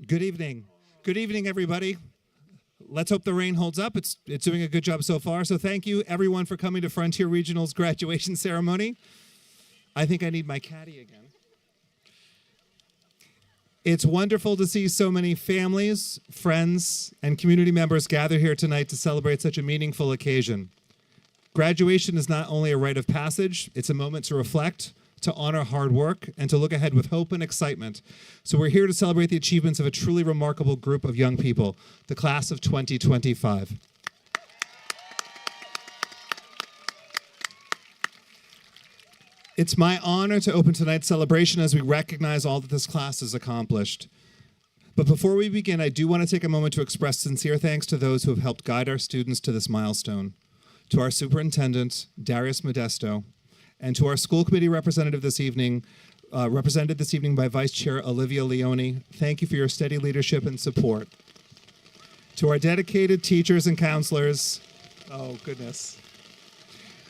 Good evening. Good evening, everybody. Let's hope the rain holds up. It's doing a good job so far. So thank you, everyone, for coming to Frontier Regional's graduation ceremony. I think I need my caddy again. It's wonderful to see so many families, friends, and community members gather here tonight to celebrate such a meaningful occasion. Graduation is not only a rite of passage, it's a moment to reflect, to honor hard work, and to look ahead with hope and excitement. So we're here to celebrate the achievements of a truly remarkable group of young people, the class of 2025. It's my honor to open tonight's celebration as we recognize all that this class has accomplished. But before we begin, I do want to take a moment to express sincere thanks to those who have helped guide our students to this milestone. To our superintendent, Darius Modesto, And to our school committee representative this evening, represented this evening by Vice Chair Olivia Leone, thank you for your steady leadership and support. To our dedicated teachers and counselors, oh goodness,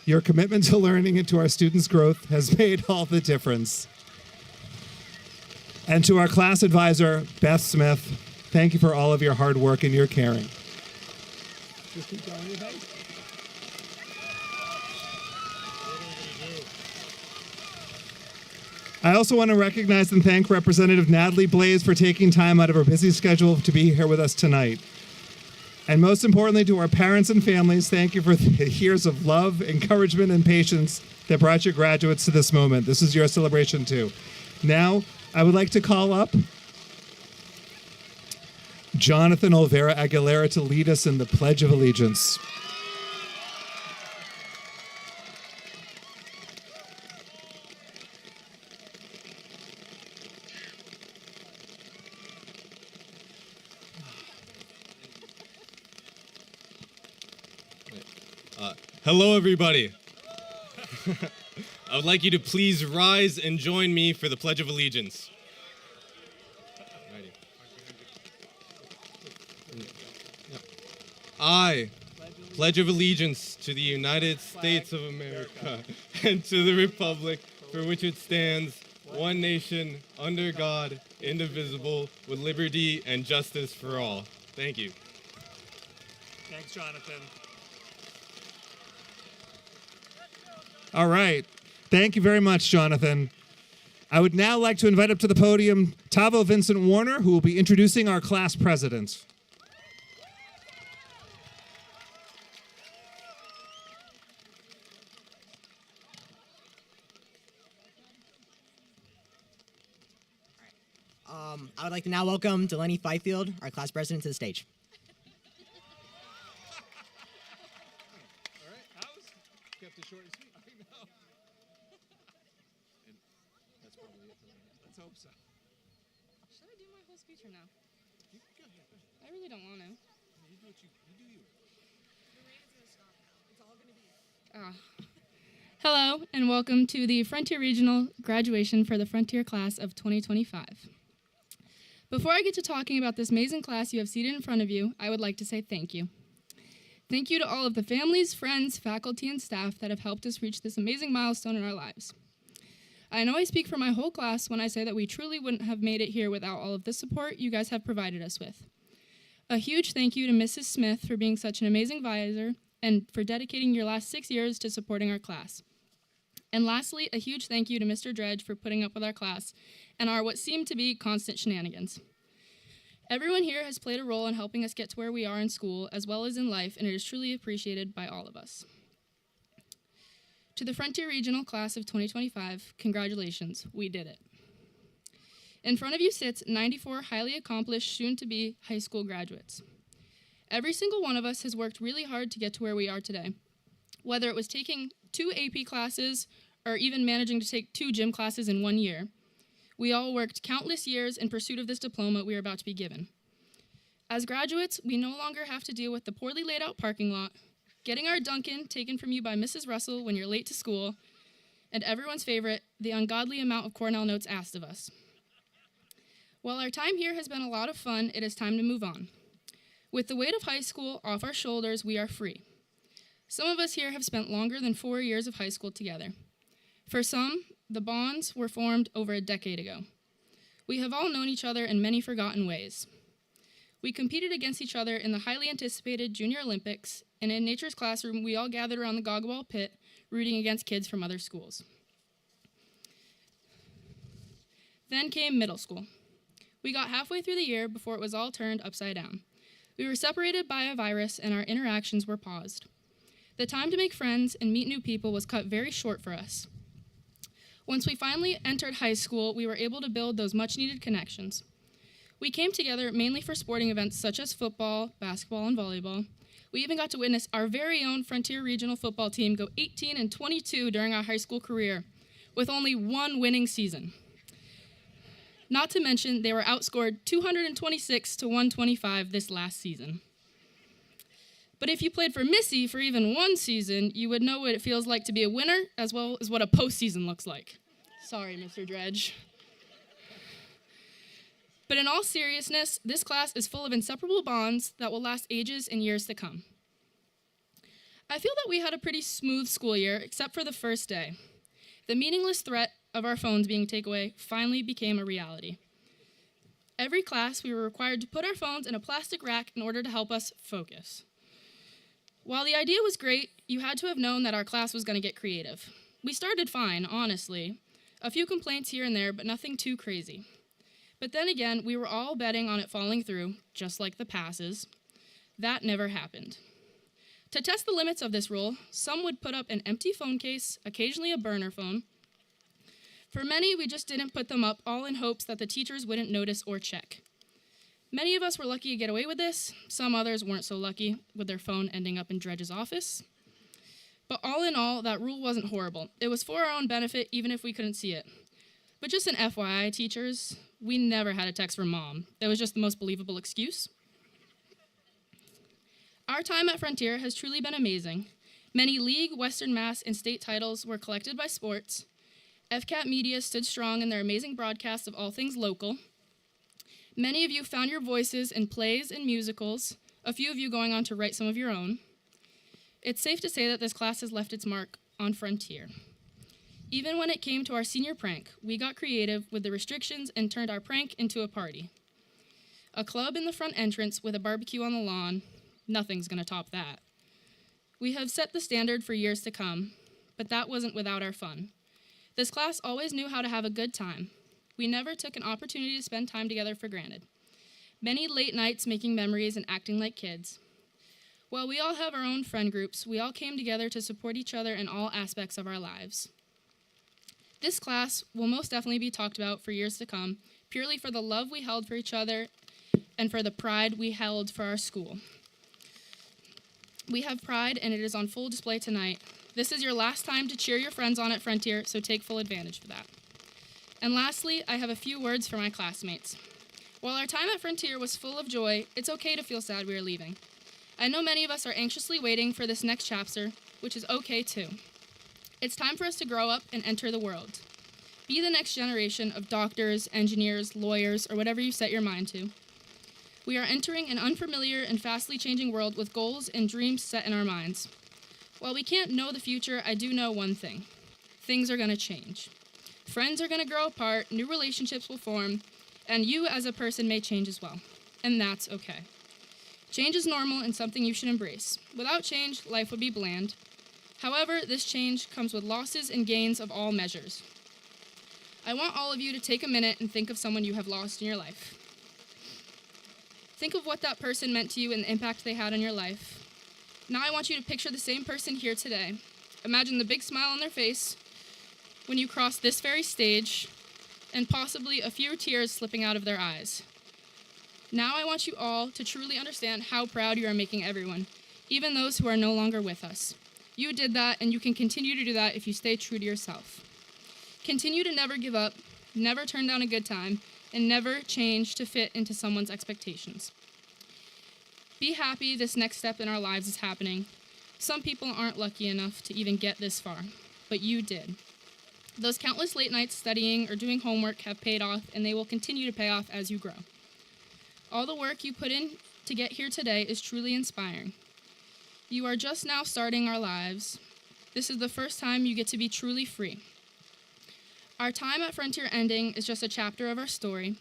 your commitment to learning and to our students' growth has made all the difference. And to our class advisor, Beth Smith, thank you for all of your hard work and your caring. Just keep going, you think? I also want to recognize and thank Representative Natalie Blaze for taking time out of her busy schedule to be here with us tonight. And most importantly, to our parents and families, thank you for the years of love, encouragement, and patience that brought your graduates to this moment. This is your celebration too. Now, I would like to call up Jonathan Olvera Aguilera to lead us in the Pledge of Allegiance. Hello, everybody. I would like you to please rise and join me for the Pledge of Allegiance. I pledge of allegiance to the United States of America and to the republic for which it stands, one nation, under God, indivisible, with liberty and justice for all. Thank you. Thanks, Jonathan. All right. Thank you very much, Jonathan. I would now like to invite up to the podium Tavo Vincent Warner, who will be introducing our class president. I would like to now welcome Delaney Fifield, our class president, to the stage. All right, I was kept it short and sweet. I know. And that's probably it for me. Let's hope so. Should I do my whole speech or no? I really don't want to. You do what you do. The rain's gonna stop now. It's all gonna be. Hello, and welcome to the Frontier Regional graduation for the Frontier class of 2025. Before I get to talking about this amazing class you have seated in front of you, I would like to say thank you. Thank you to all of the families, friends, faculty, and staff that have helped us reach this amazing milestone in our lives. I know I speak for my whole class when I say that we truly wouldn't have made it here without all of the support you guys have provided us with. A huge thank you to Mrs. Smith for being such an amazing advisor and for dedicating your last 6 years to supporting our class. And lastly, a huge thank you to Mr. Dredge for putting up with our class and our what seemed to be constant shenanigans. Everyone here has played a role in helping us get to where we are in school as well as in life, and it is truly appreciated by all of us. To the Frontier Regional class of 2025, congratulations, we did it. In front of you sits 94 highly accomplished, soon-to-be high school graduates. Every single one of us has worked really hard to get to where we are today, whether it was taking 2 AP classes or even managing to take 2 gym classes in 1 year. We all worked countless years in pursuit of this diploma we are about to be given. As graduates, we no longer have to deal with the poorly laid out parking lot, getting our Dunkin' taken from you by Mrs. Russell when you're late to school, and everyone's favorite, the ungodly amount of Cornell notes asked of us. While our time here has been a lot of fun, it is time to move on. With the weight of high school off our shoulders, we are free. Some of us here have spent longer than 4 years of high school together. For some, the bonds were formed over a decade ago. We have all known each other in many forgotten ways. We competed against each other in the highly anticipated Junior Olympics, and in Nature's Classroom, we all gathered around the Goggleball pit, rooting against kids from other schools. Then came middle school. We got halfway through the year before it was all turned upside down. We were separated by a virus, and our interactions were paused. The time to make friends and meet new people was cut very short for us. Once we finally entered high school, we were able to build those much-needed connections. We came together mainly for sporting events such as football, basketball, and volleyball. We even got to witness our very own Frontier Regional football team go 18-22 during our high school career, with only 1 winning season. Not to mention, they were outscored 226-125 this last season. But if you played for Missy for even one season, you would know what it feels like to be a winner as well as what a postseason looks like. Sorry, Mr. Dredge. But in all seriousness, this class is full of inseparable bonds that will last ages and years to come. I feel that we had a pretty smooth school year, except for the first day. The meaningless threat of our phones being taken away finally became a reality. Every class, we were required to put our phones in a plastic rack in order to help us focus. While the idea was great, you had to have known that our class was going to get creative. We started fine, honestly. A few complaints here and there, but nothing too crazy. But then again, we were all betting on it falling through, just like the passes. That never happened. To test the limits of this rule, some would put up an empty phone case, occasionally a burner phone. For many, we just didn't put them up, all in hopes that the teachers wouldn't notice or check. Many of us were lucky to get away with this. Some others weren't so lucky, with their phone ending up in Dredge's office. But all in all, that rule wasn't horrible. It was for our own benefit, even if we couldn't see it. But just an FYI, teachers, we never had a text from Mom. It was just the most believable excuse. Our time at Frontier has truly been amazing. Many league, Western Mass, and state titles were collected by sports. FCAT Media stood strong in their amazing broadcasts of all things local. Many of you found your voices in plays and musicals, a few of you going on to write some of your own. It's safe to say that this class has left its mark on Frontier. Even when it came to our senior prank, we got creative with the restrictions and turned our prank into a party. A club in the front entrance with a barbecue on the lawn, nothing's gonna top that. We have set the standard for years to come, but that wasn't without our fun. This class always knew how to have a good time. We never took an opportunity to spend time together for granted. Many late nights making memories and acting like kids. While we all have our own friend groups, we all came together to support each other in all aspects of our lives. This class will most definitely be talked about for years to come, purely for the love we held for each other and for the pride we held for our school. We have pride, and it is on full display tonight. This is your last time to cheer your friends on at Frontier, so take full advantage of that. And lastly, I have a few words for my classmates. While our time at Frontier was full of joy, it's okay to feel sad we are leaving. I know many of us are anxiously waiting for this next chapter, which is okay too. It's time for us to grow up and enter the world. Be the next generation of doctors, engineers, lawyers, or whatever you set your mind to. We are entering an unfamiliar and fastly changing world with goals and dreams set in our minds. While we can't know the future, I do know one thing. Things are going to change. Friends are going to grow apart, new relationships will form, and you as a person may change as well. And that's okay. Change is normal and something you should embrace. Without change, life would be bland. However, this change comes with losses and gains of all measures. I want all of you to take a minute and think of someone you have lost in your life. Think of what that person meant to you and the impact they had on your life. Now I want you to picture the same person here today. Imagine the big smile on their face when you cross this very stage, and possibly a few tears slipping out of their eyes. Now I want you all to truly understand how proud you are making everyone, even those who are no longer with us. You did that, and you can continue to do that if you stay true to yourself. Continue to never give up, never turn down a good time, and never change to fit into someone's expectations. Be happy this next step in our lives is happening. Some people aren't lucky enough to even get this far, but you did. Those countless late nights studying or doing homework have paid off, and they will continue to pay off as you grow. All the work you put in to get here today is truly inspiring. You are just now starting our lives. This is the first time you get to be truly free. Our time at Frontier ending is just a chapter of our story.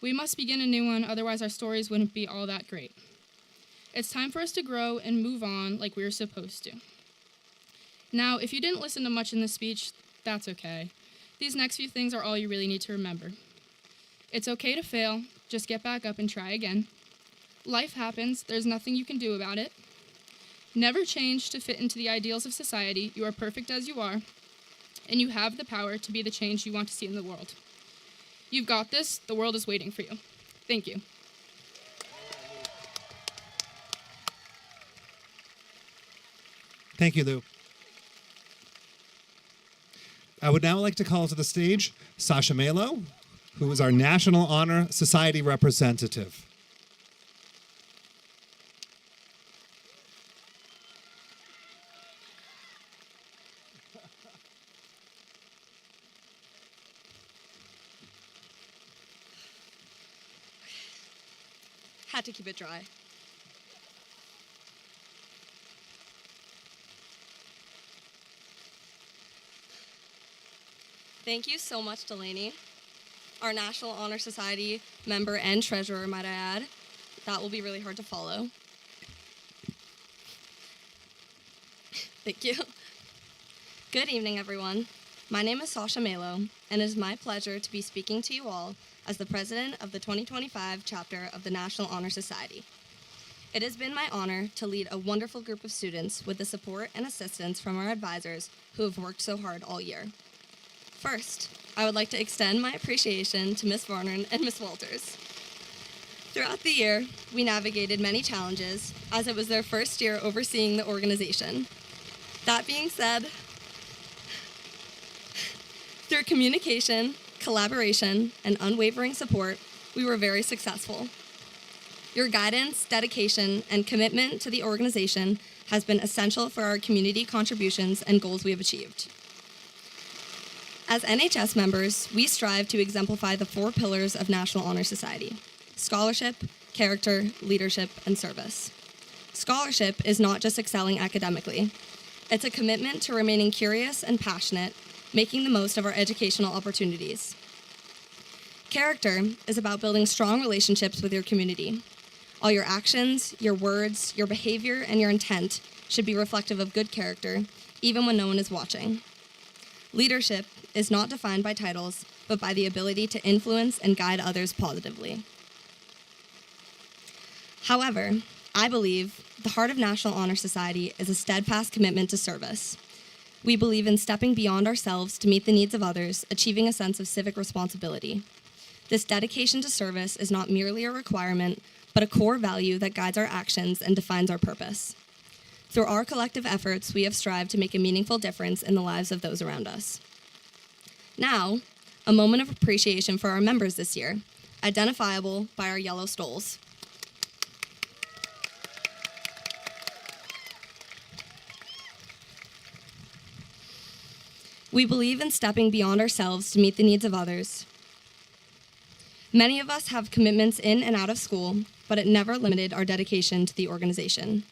We must begin a new one, otherwise our stories wouldn't be all that great. It's time for us to grow and move on like we were supposed to. Now, if you didn't listen to much in this speech, that's okay. These next few things are all you really need to remember. It's okay to fail, just get back up and try again. Life happens, there's nothing you can do about it. Never change to fit into the ideals of society. You are perfect as you are, and you have the power to be the change you want to see in the world. You've got this, the world is waiting for you. Thank you. Thank you, Lou. I would now like to call to the stage Sasha Malo, who is our National Honor Society representative. Had to keep it dry. Thank you so much, Delaney, our National Honor Society member and treasurer, might I add. That will be really hard to follow. Thank you. Good evening, everyone. My name is Sasha Malo, and it is my pleasure to be speaking to you all as the president of the 2025 chapter of the National Honor Society. It has been my honor to lead a wonderful group of students with the support and assistance from our advisors who have worked so hard all year. First, I would like to extend my appreciation to Ms. Varner and Ms. Walters. Throughout the year, we navigated many challenges as it was their first year overseeing the organization. That being said, through communication, collaboration, and unwavering support, we were very successful. Your guidance, dedication, and commitment to the organization has been essential for our community contributions and goals we have achieved. As NHS members, we strive to exemplify the 4 pillars of National Honor Society: scholarship, character, leadership, and service. Scholarship is not just excelling academically. It's a commitment to remaining curious and passionate, making the most of our educational opportunities. Character is about building strong relationships with your community. All your actions, your words, your behavior, and your intent should be reflective of good character, even when no one is watching. Leadership is not defined by titles, but by the ability to influence and guide others positively. However, I believe the heart of National Honor Society is a steadfast commitment to service. We believe in stepping beyond ourselves to meet the needs of others, achieving a sense of civic responsibility. This dedication to service is not merely a requirement, but a core value that guides our actions and defines our purpose. Through our collective efforts, we have strived to make a meaningful difference in the lives of those around us. Now, a moment of appreciation for our members this year, identifiable by our yellow stoles. We believe in stepping beyond ourselves to meet the needs of others. Many of us have commitments in and out of school, but it never limited our dedication to the organization.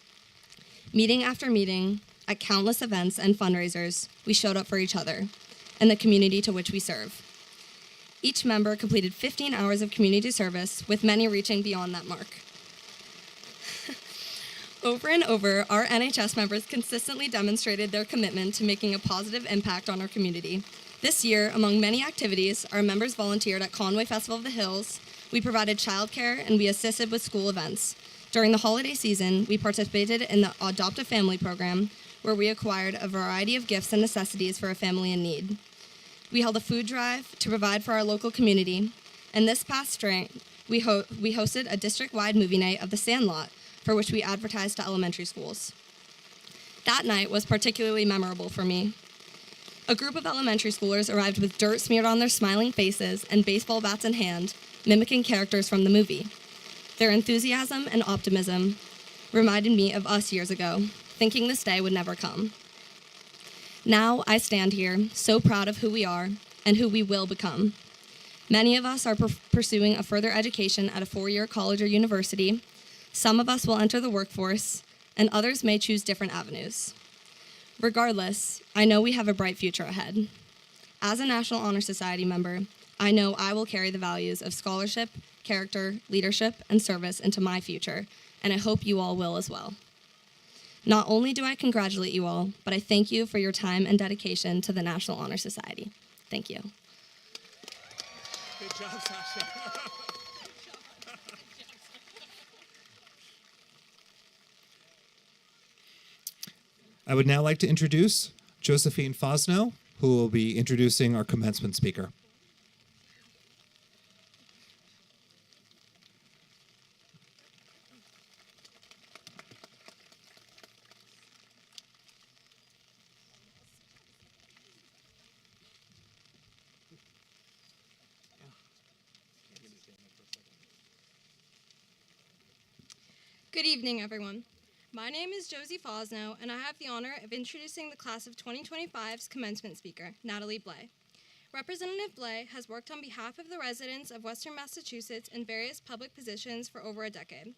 Meeting after meeting, at countless events and fundraisers, we showed up for each other and the community to which we serve. Each member completed 15 hours of community service, with many reaching beyond that mark. Over and over, our NHS members consistently demonstrated their commitment to making a positive impact on our community. This year, among many activities, our members volunteered at Conway Festival of the Hills, we provided childcare, and we assisted with school events. During the holiday season, we participated in the Adopt a Family program, where we acquired a variety of gifts and necessities for a family in need. We held a food drive to provide for our local community, and this past spring, we hosted a district-wide movie night of The Sandlot, for which we advertised to elementary schools. That night was particularly memorable for me. A group of elementary schoolers arrived with dirt smeared on their smiling faces and baseball bats in hand, mimicking characters from the movie. Their enthusiasm and optimism reminded me of us years ago, thinking this day would never come. Now I stand here, so proud of who we are and who we will become. Many of us are pursuing a further education at a 4-year college or university. Some of us will enter the workforce, and others may choose different avenues. Regardless, I know we have a bright future ahead. As a National Honor Society member, I know I will carry the values of scholarship, character, leadership, and service into my future, and I hope you all will as well. Not only do I congratulate you all, but I thank you for your time and dedication to the National Honor Society. Thank you. Good job, Sasha. I would now like to introduce Josephine Fosno, who will be introducing our commencement speaker. Good evening, everyone. My name is Josie Fosno, and I have the honor of introducing the class of 2025's commencement speaker, Natalie Blay. Representative Blais has worked on behalf of the residents of Western Massachusetts in various public positions for over a decade.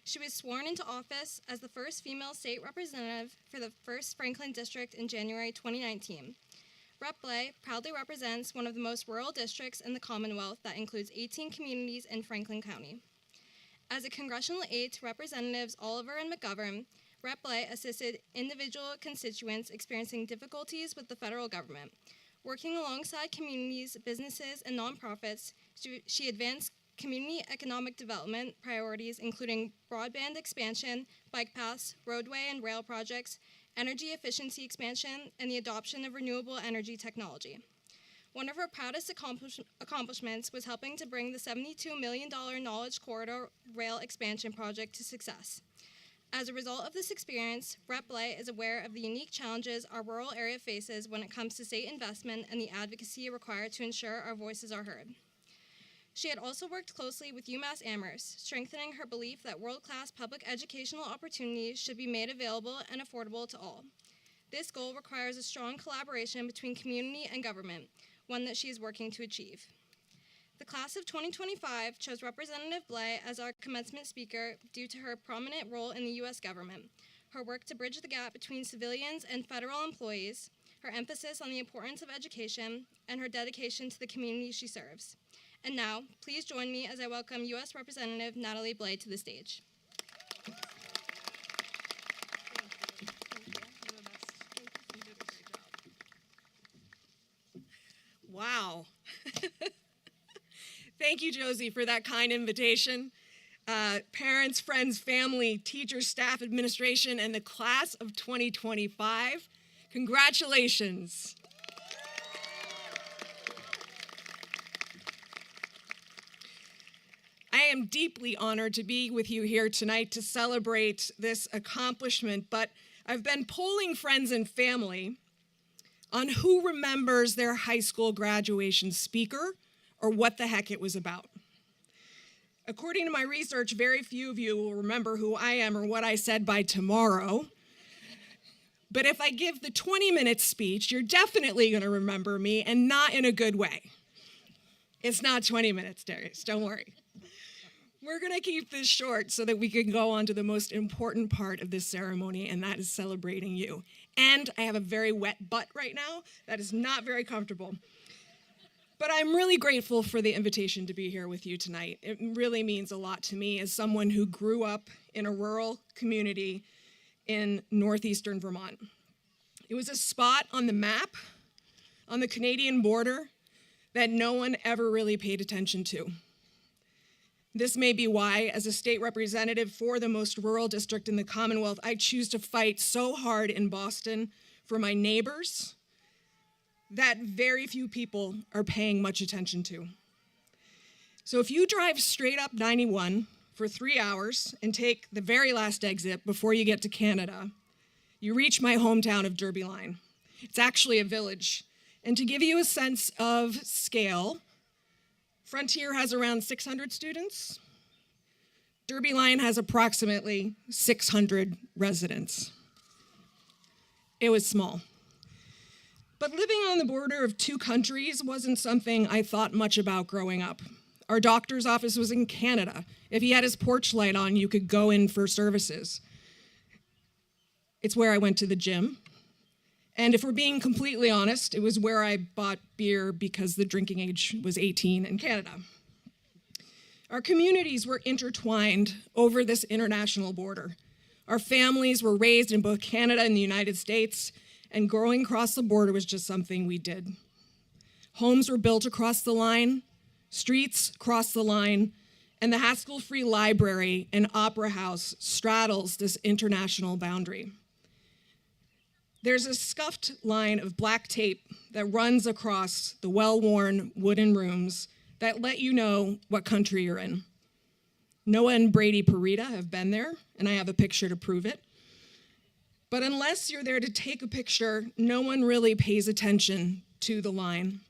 She was sworn into office as the first female state representative for the 1st Franklin District in January 2019. Rep. Blais proudly represents one of the most rural districts in the Commonwealth that includes 18 communities in Franklin County. As a congressional aide to Representatives Oliver and McGovern, Rep. Blais assisted individual constituents experiencing difficulties with the federal government. Working alongside communities, businesses, and nonprofits, she advanced community economic development priorities, including broadband expansion, bike paths, roadway and rail projects, energy efficiency expansion, and the adoption of renewable energy technology. One of her proudest accomplishments was helping to bring the $72 million Knowledge Corridor rail expansion project to success. As a result of this experience, Rep. Blais is aware of the unique challenges our rural area faces when it comes to state investment and the advocacy required to ensure our voices are heard. She had also worked closely with UMass Amherst, strengthening her belief that world-class public educational opportunities should be made available and affordable to all. This goal requires a strong collaboration between community and government, one that she is working to achieve. The class of 2025 chose Representative Blais as our commencement speaker due to her prominent role in the U.S. government, her work to bridge the gap between civilians and federal employees, her emphasis on the importance of education, and her dedication to the community she serves. And now, please join me as I welcome U.S. Representative Natalie Blais to the stage. Wow. Thank you, Josie, for that kind invitation. Parents, friends, family, teachers, staff, administration, and the class of 2025, congratulations. I am deeply honored to be with you here tonight to celebrate this accomplishment, but I've been polling friends and family on who remembers their high school graduation speaker or what the heck it was about. According to my research, very few of you will remember who I am or what I said by tomorrow. But if I give the 20-minute speech, you're definitely going to remember me, and not in a good way. It's not 20 minutes, Darius, don't worry. We're going to keep this short so that we can go on to the most important part of this ceremony, and that is celebrating you. And I have a very wet butt right now. That is not very comfortable. But I'm really grateful for the invitation to be here with you tonight. It really means a lot to me as someone who grew up in a rural community in northeastern Vermont. It was a spot on the map on the Canadian border that no one ever really paid attention to. This may be why, as a state representative for the most rural district in the Commonwealth, I choose to fight so hard in Boston for my neighbors that very few people are paying much attention to. So if you drive straight up 91 for 3 hours and take the very last exit before you get to Canada, you reach my hometown of Derby Line. It's actually a village. And to give you a sense of scale, Frontier has around 600 students. Derby Line has approximately 600 residents. It was small. But living on the border of two countries wasn't something I thought much about growing up. Our doctor's office was in Canada. If he had his porch light on, you could go in for services. It's where I went to the gym. And if we're being completely honest, it was where I bought beer because the drinking age was 18 in Canada. Our communities were intertwined over this international border. Our families were raised in both Canada and the United States, and growing across the border was just something we did. Homes were built across the line, streets crossed the line, and the Haskell Free Library and Opera House straddles this international boundary. There's a scuffed line of black tape that runs across the well-worn wooden rooms that let you know what country you're in. Noah and Brady Parita have been there, and I have a picture to prove it. But unless you're there to take a picture, no one really pays attention to the line.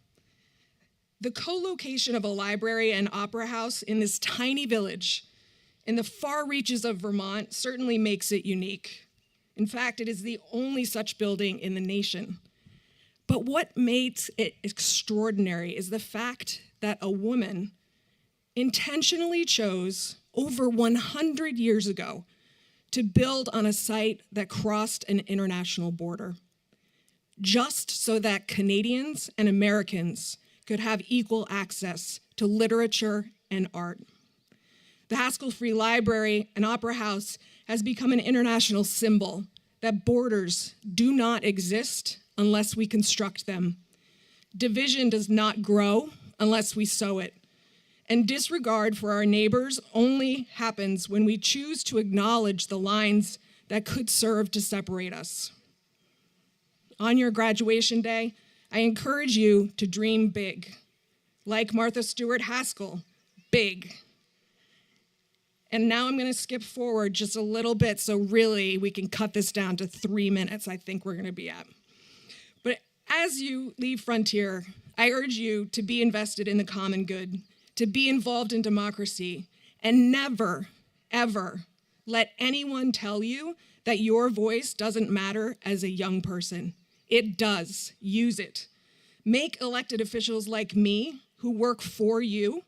The co-location of a library and opera house in this tiny village in the far reaches of Vermont certainly makes it unique. In fact, it is the only such building in the nation. But what makes it extraordinary is the fact that a woman intentionally chose over 100 years ago to build on a site that crossed an international border, just so that Canadians and Americans could have equal access to literature and art. The Haskell Free Library and Opera House has become an international symbol that borders do not exist unless we construct them. Division does not grow unless we sow it. And disregard for our neighbors only happens when we choose to acknowledge the lines that could serve to separate us. On your graduation day, I encourage you to dream big. Like Martha Stewart Haskell, big. And now I'm going to skip forward just a little bit so really we can cut this down to 3 minutes, I think we're going to be at. But as you leave Frontier, I urge you to be invested in the common good, to be involved in democracy, and never, ever let anyone tell you that your voice doesn't matter as a young person. It does. Use it. Make elected officials like me, who work for you,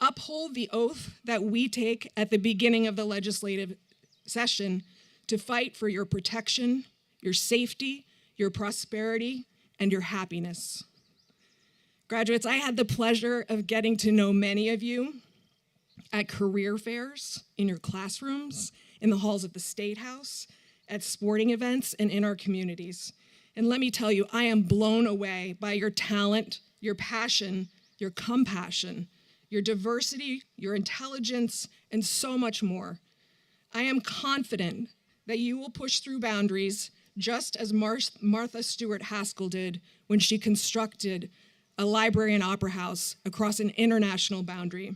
uphold the oath that we take at the beginning of the legislative session to fight for your protection, your safety, your prosperity, and your happiness. Graduates, I had the pleasure of getting to know many of you at career fairs, in your classrooms, in the halls of the State House, at sporting events, and in our communities. And let me tell you, I am blown away by your talent, your passion, your compassion, your diversity, your intelligence, and so much more. I am confident that you will push through boundaries just as Martha Stewart Haskell did when she constructed a library and opera house across an international boundary.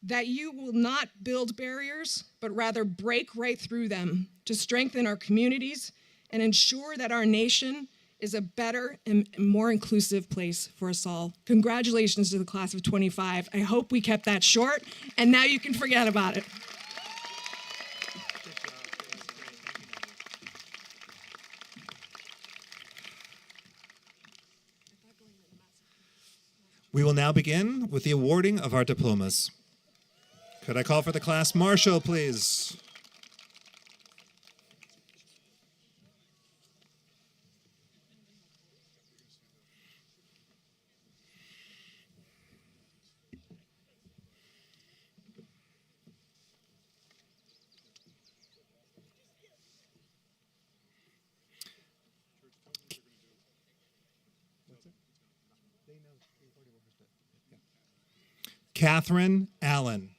That you will not build barriers, but rather break right through them to strengthen our communities and ensure that our nation is a better and more inclusive place for us all. Congratulations to the class of 25. I hope we kept that short, and now you can forget about it. We will now begin with the awarding of our diplomas. Could I call for the class marshal, please? Catherine Allen.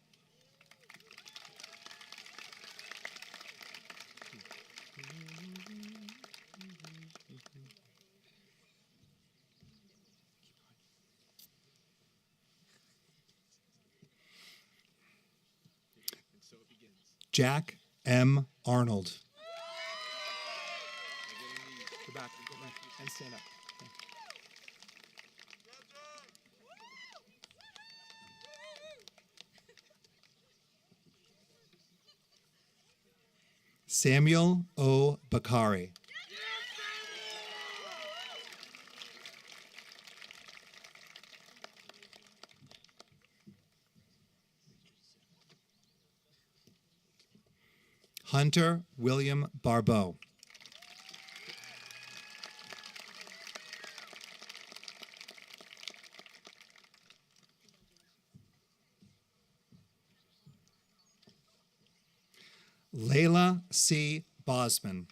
Jack M. Arnold. Go back and stand up. Samuel O. Bakari. Hunter William Barbeau. Layla C. Bosman.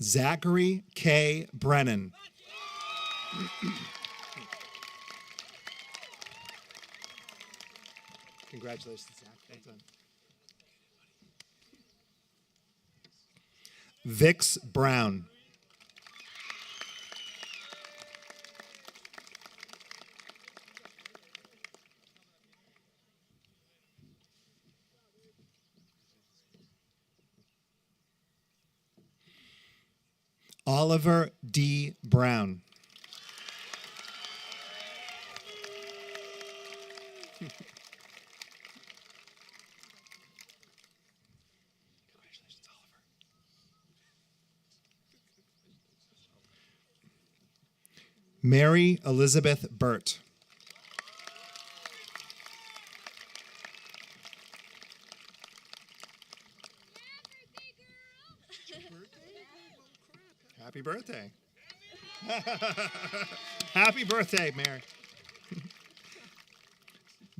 Zachary K. Brennan. Congratulations, Zach. Well done. Vix Brown. Oliver D. Brown. Congratulations, Oliver. Mary Elizabeth Burt. Happy birthday. Happy birthday, Mary.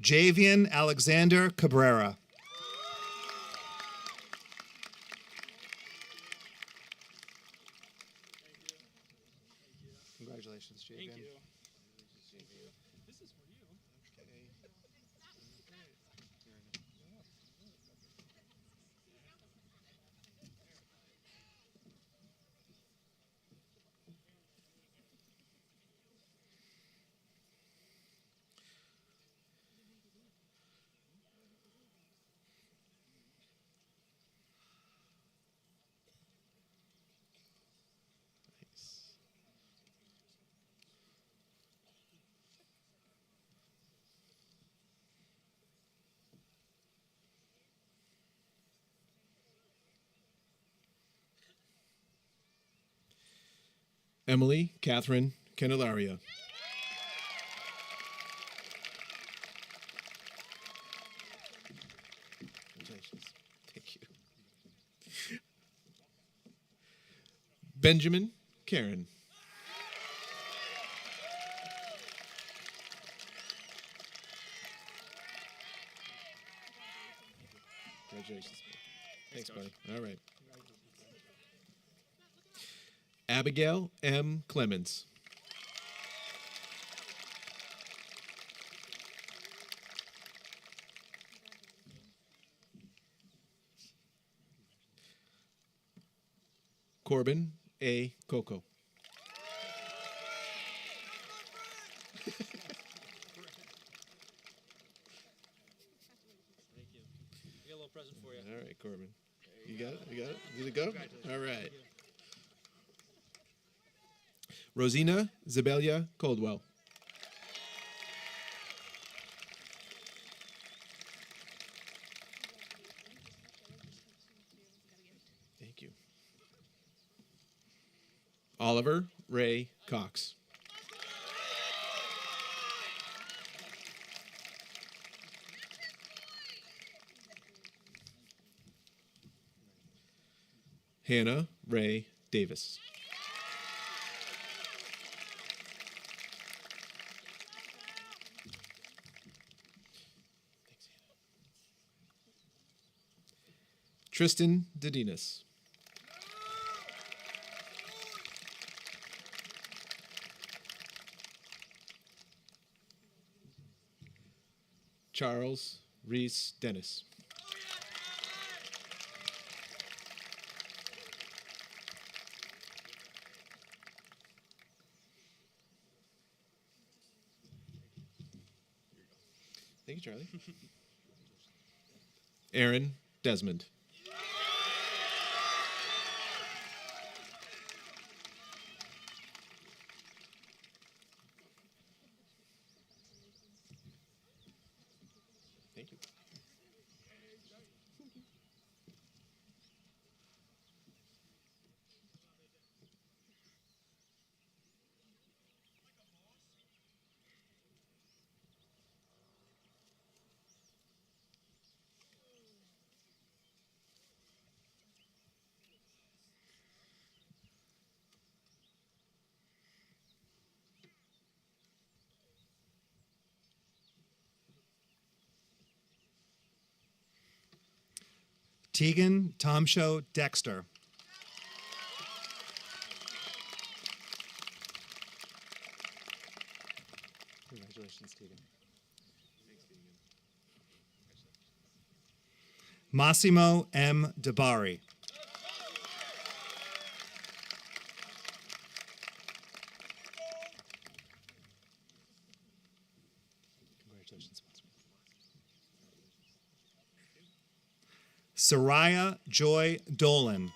Javian Alexander Cabrera. Congratulations, Javian. Thank you. This is for you. Emily Catherine Candelaria. Congratulations. Thank you. Benjamin Karen. Congratulations. Thanks, buddy. All right. Abigail M. Clemens. Corbin A. Coco. A little present for you. All right, Corbin. You got it? You got it? Did it go? All right. Rosina Zabelia Coldwell. Thank you. Oliver Ray Cox. Hannah Ray Davis. Tristan Dedinas. Charles Reese Dennis. Thank you, Charlie. Aaron Desmond. Thank you. Tegan Tomshow Dexter. Congratulations, Tegan. Massimo M. Dabari. Congratulations, Soraya Joy Dolan.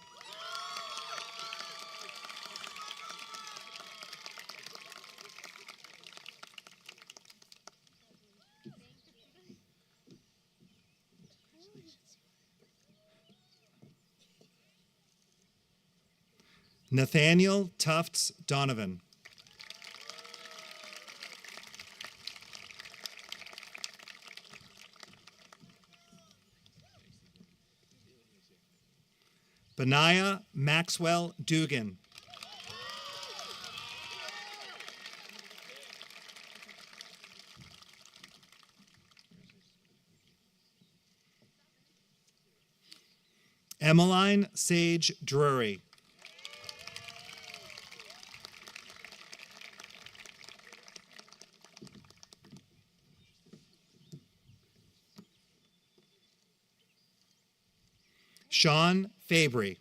Nathaniel Tufts Donovan. Benaiah Maxwell Dugan. Emmeline Sage Drury. Sean Fabry.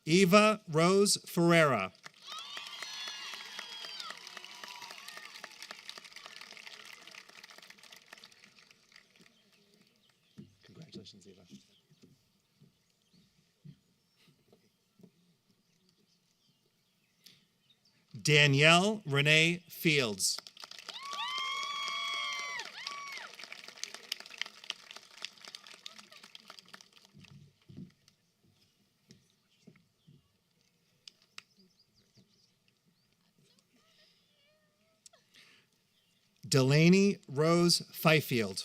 Eva Rose Ferreira. Congratulations, Eva. Danielle Renee Fields. Delaney Rose Fifield.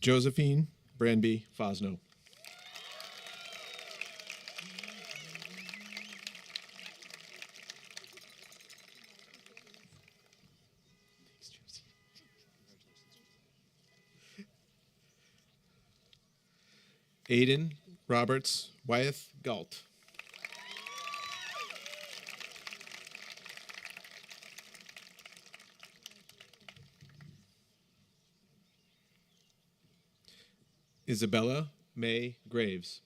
Josephine Branby Fosno. Aiden Roberts Wyeth Galt. Isabella May Graves.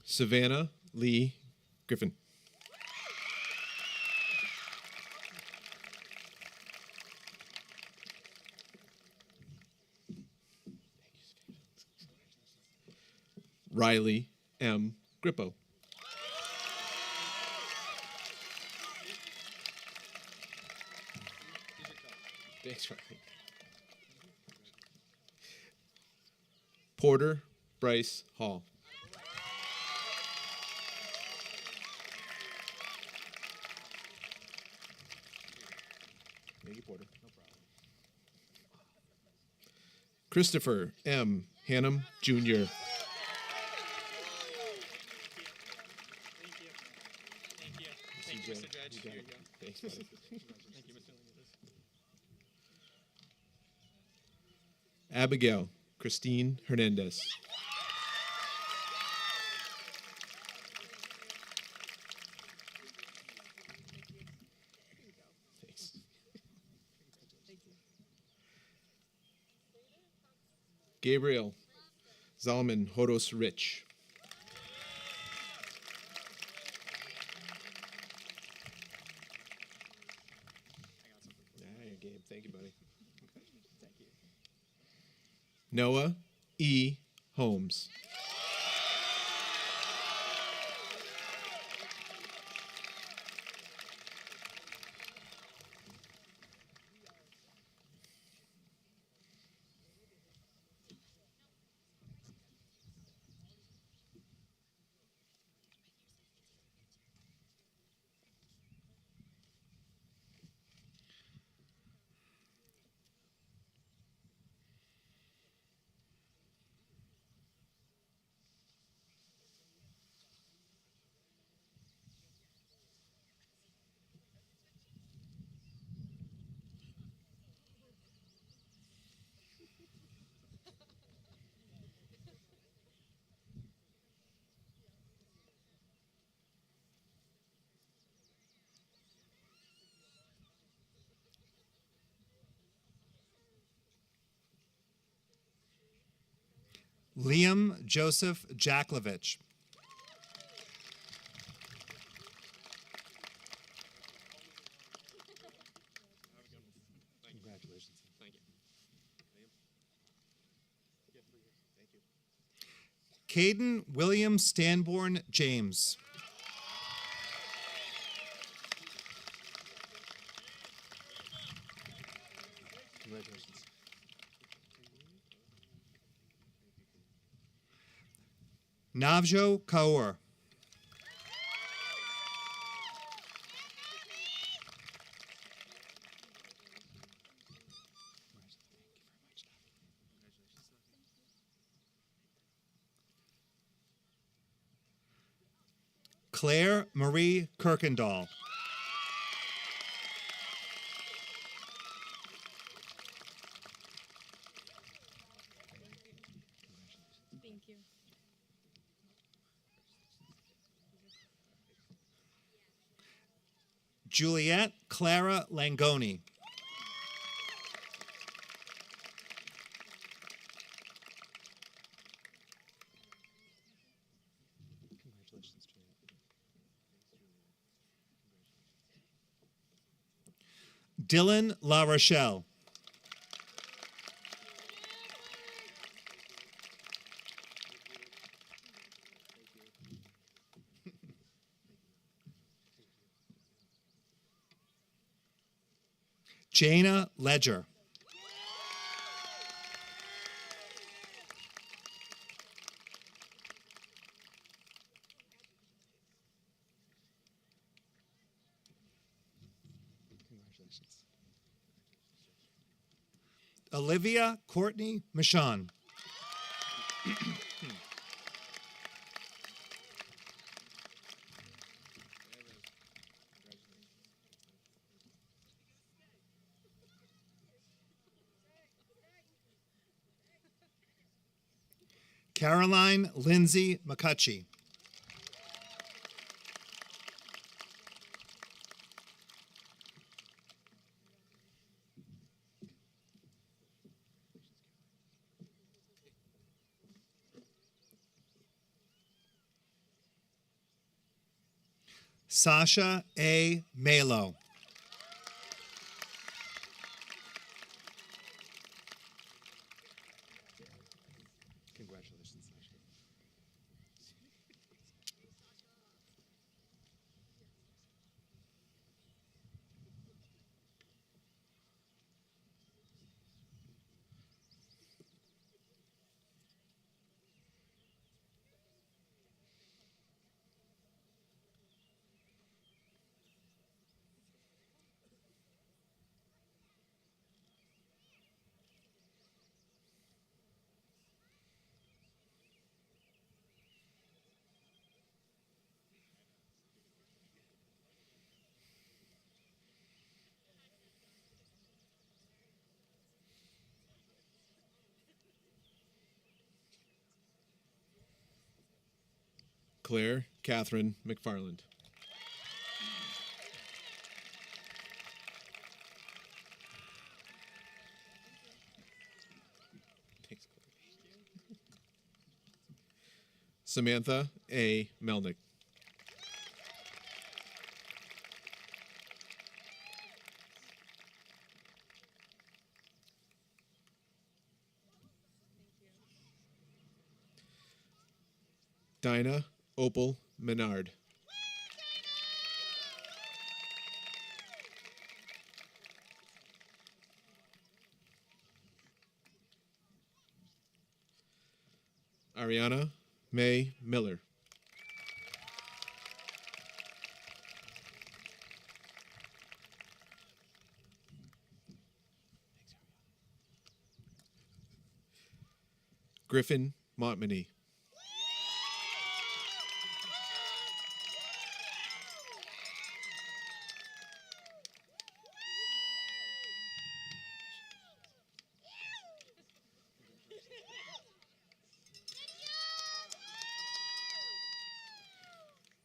Savannah Lee Griffin. Riley M. Grippo. Thanks, Riley. Porter Bryce Hall. Thank you, Porter. No problem. Christopher M. Hannum Jr. Thank you, Mr. Judge. Here you go. Thanks, buddy. Thank you, Mr. Abigail Christine Hernandez. Thanks. Gabriel Zalman Hodos Rich. Yeah, Gabe. Thank you, buddy. Noah E. Holmes. Liam Joseph Jaklovich. Congratulations. Thank you. Caden William Stanborn James. Congratulations. Navjo Kaur. Claire Marie Kirkendall. Thank you. Juliette Clara Langoni. Congratulations, Juliet. Dylan La Rochelle. Jana Ledger. Congratulations. Olivia Courtney Michon. Caroline Lindsay McCutchie. Sasha A. Malo. Congratulations, Sasha. Claire Catherine McFarland. Thanks, Claire. Samantha A. Melnick. Dinah Opal Menard. Ariana May Miller. Griffin Montmany.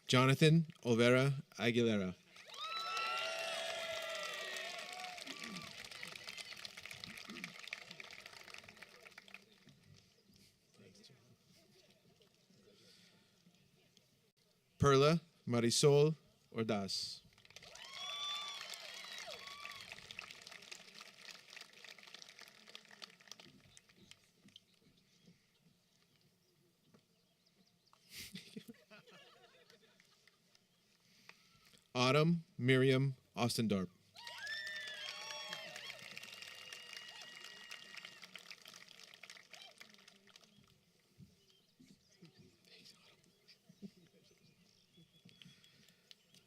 Jonathan Olvera Aguilera. Perla Marisol Ordaz. Autumn Miriam Ostendorp.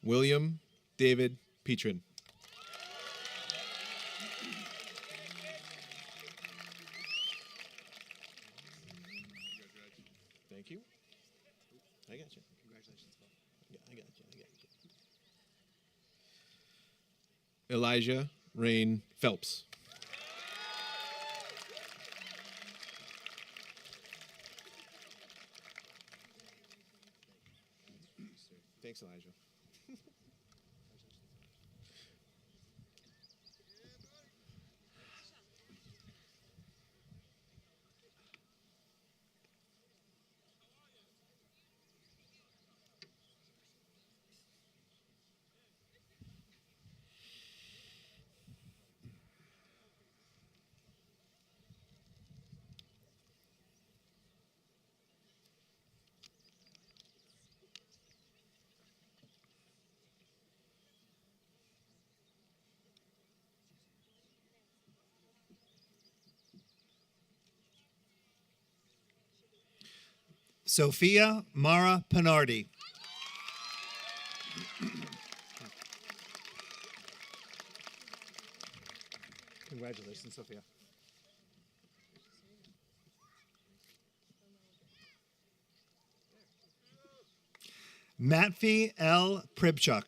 William David Petrin. Thank you. I got you. Congratulations, Phil. I got you. Elijah Rain Phelps. Thanks, Elijah. Sophia Mara Panardi. Congratulations, Sophia. Matvey L. Pribchuk.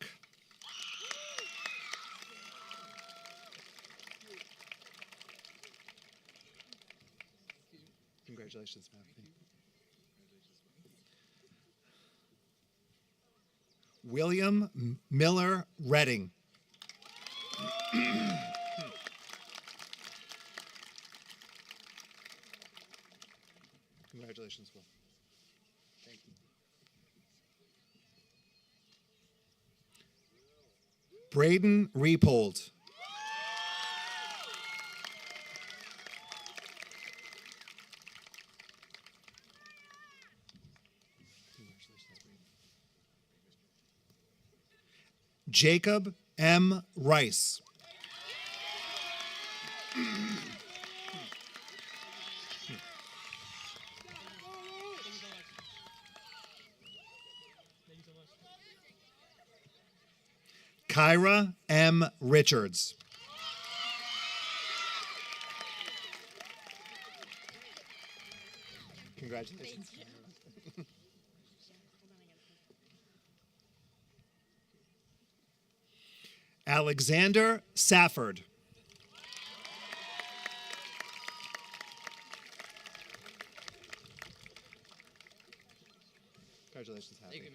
Congratulations, Matvey. William Miller Redding. Congratulations, Will. Thank you. Braden Repold. Jacob M. Rice. Kyra M. Richards. Congratulations. Alexander Safford. Congratulations, Happy. Thank you,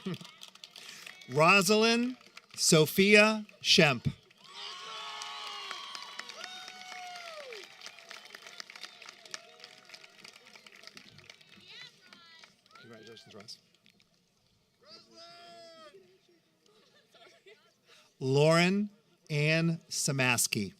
man. Rosalind Sophia Shemp. Congratulations, Ross. Lauren Ann Samaski.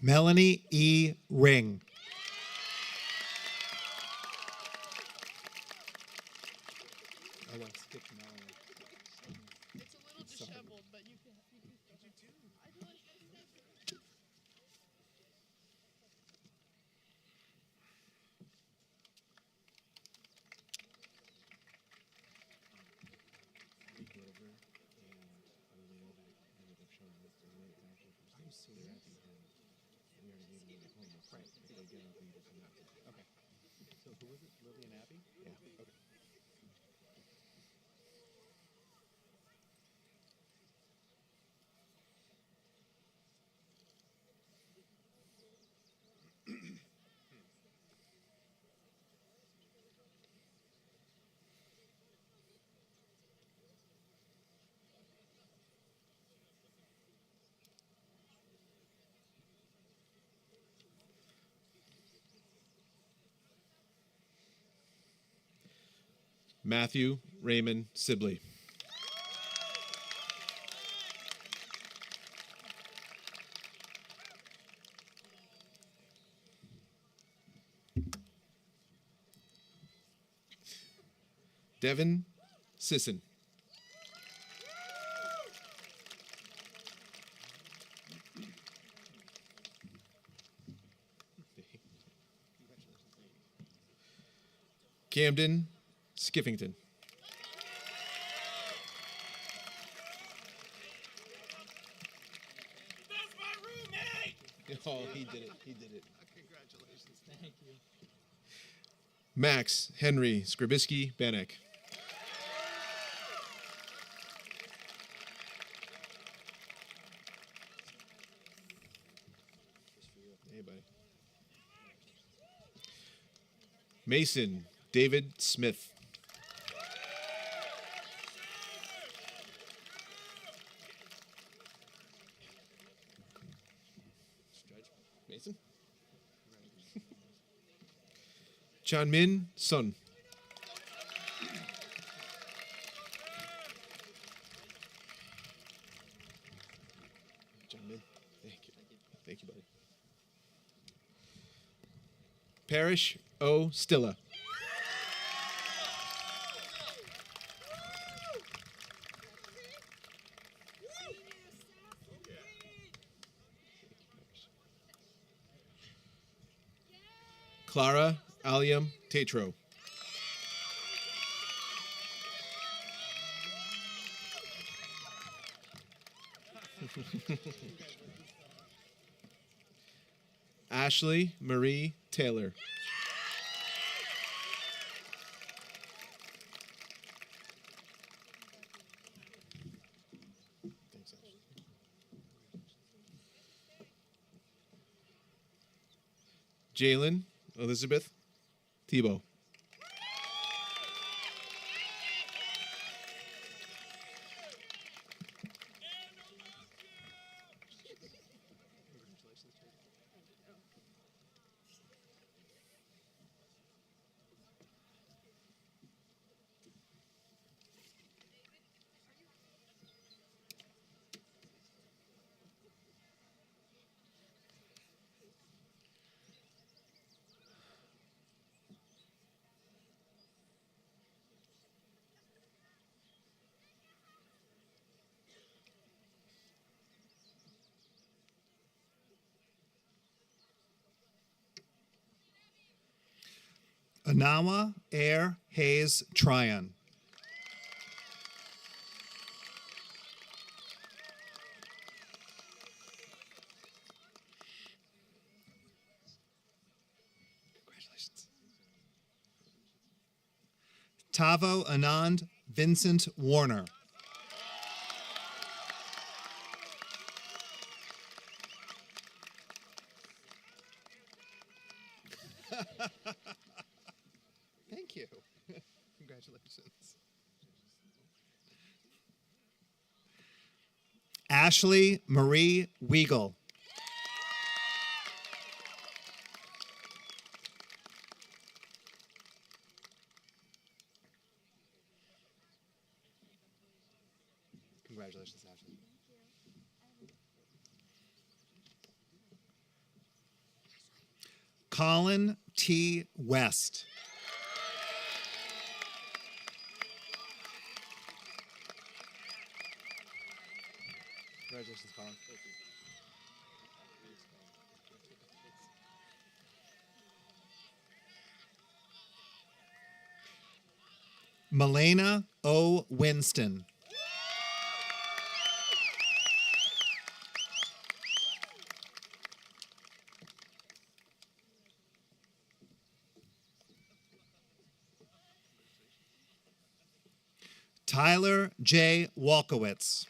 Melanie E. Ring. Oh, let's skip Melanie. It's a little disheveled, but you can. Okay. So who was it? Lily and Abby? Yeah. Okay. Matthew Raymond Sibley. Devin Sisson. Camden Skiffington. That's my roommate! Oh, he did it. He did it. Congratulations. Thank you. Max Henry Skrabisky Banek. Hey, buddy. Mason David Smith. Mason. Chanmin Sun. Chanmin, thank you. Thank you, buddy. Parrish O. Stilla. Clara Aliam Tatro. Ashley Marie Taylor. Thanks, Ashley. Jalen Elizabeth Tebow. Anawa Air Hayes Tryon. Congratulations. Tavo Anand Vincent Warner. Thank you. Congratulations. Ashley Marie Weigel. Congratulations, Ashley. Colin T. West. Congratulations, Colin. Thank you. Melena O. Winston. Tyler J. Walkowitz.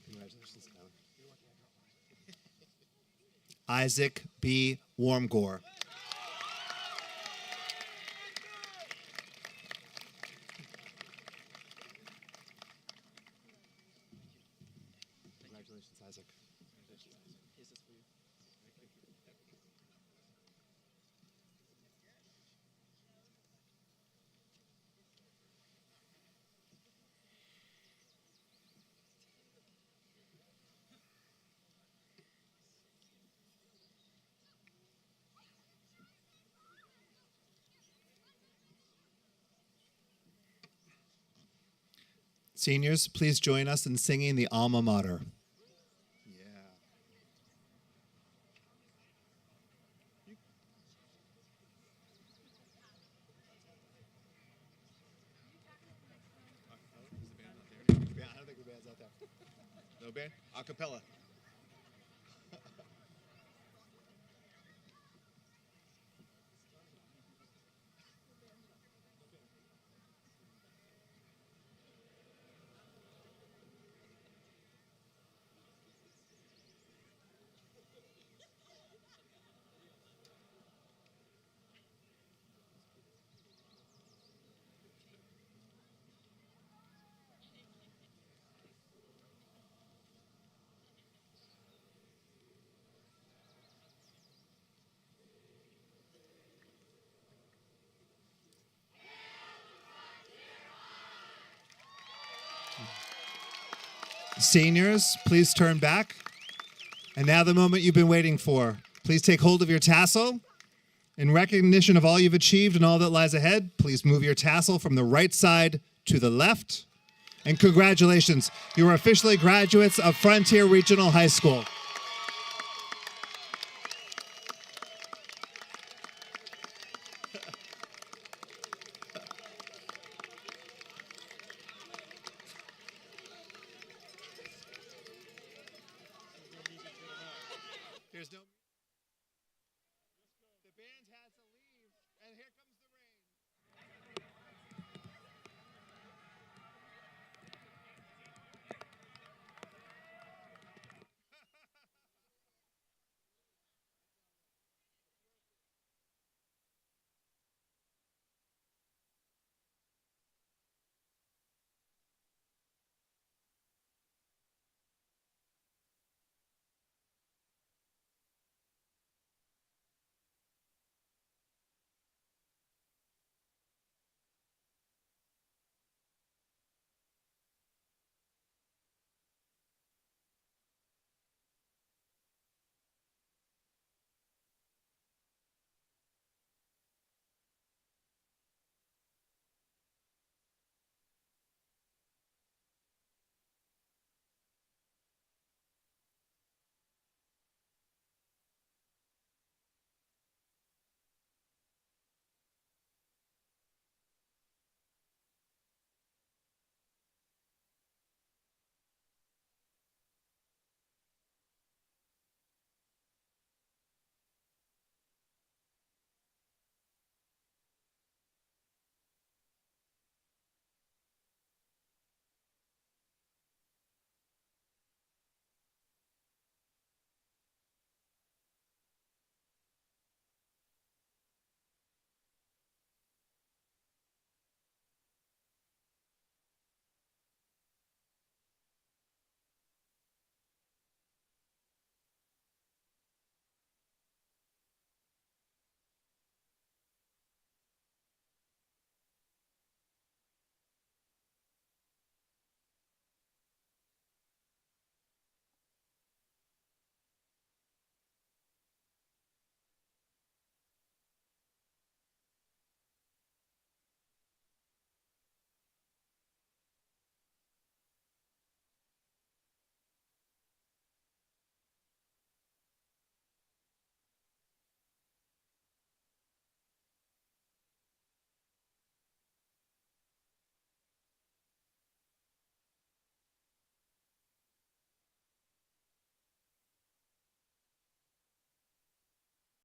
Congratulations, Tyler. Isaac B. Warmgore. Congratulations, Isaac. Seniors, please join us in singing the Alma Mater. No band? A cappella. Seniors, please turn back. And now the moment you've been waiting for. Please take hold of your tassel. In recognition of all you've achieved and all that lies ahead, please move your tassel from the right side to the left. And congratulations, you are officially graduates of Frontier Regional High School.